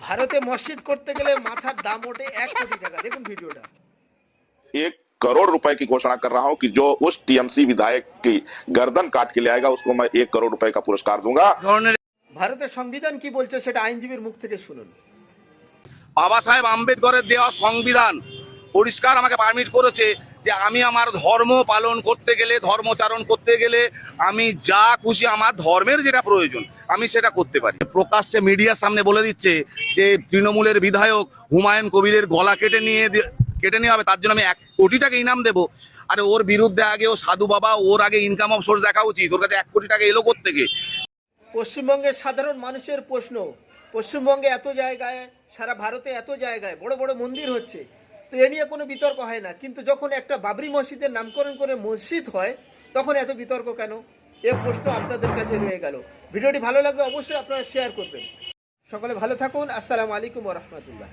ভারতে মসজিদ করতে গেলে মাথার দাম ওঠে 1 কোটি টাকা। দেখুন ভিডিওটা। 1 करोड़ रुपए की घोषणा कर रहा हूं कि जो उस टीएमसी विधायक की गर्दन काट के ले आएगा उसको मैं 1 करोड़ रुपए का पुरस्कार दूंगा। ভারতের সংবিধান কি বলছে সেটা আইনজীবীর মুখ থেকে শুনুন। বাবা সাহেব আম্বেদকরের দেওয়া সংবিধান পরিষ্কার আমাকে পারমিট করেছে যে আমি আমার ধর্ম পালন করতে গেলে, ধর্মচারণ করতে গেলে আমি যা খুশি আমার ধর্মের যেটা প্রয়োজন আমি সেটা করতে পারি। প্রকাশ্যে মিডিয়ার সামনে বলে দিচ্ছে যে তৃণমূলের বিধায়ক হুমায়ুন কবিরের গলা কেটে নিয়ে হবে, তার জন্য আমি 1 কোটি টাকা ইনাম দেবো। আরে ওর বিরুদ্ধে আগে ও সাধু বাবা, ওর আগে ইনকাম অফ সোর্স দেখা উচিত। ওর কাছে 1 কোটি টাকা এলো কোত্থেকে? পশ্চিমবঙ্গের সাধারণ মানুষের প্রশ্ন, পশ্চিমবঙ্গে এত জায়গায়, সারা ভারতে এত জায়গায় বড় বড় মন্দির হচ্ছে, তো এ নিয়ে কোনো বিতর্ক হয় না, কিন্তু যখন একটা বাবরি মসজিদের নামকরণ করে মসজিদ হয় তখন এত বিতর্ক কেন? এ প্রশ্ন আপনাদের কাছে রয়ে গেল। ভিডিওটি ভালো লাগলে অবশ্যই আপনারা শেয়ার করবেন। সকলে ভালো থাকুন। আসসালামু আলাইকুম ওয়া রাহমাতুল্লাহ।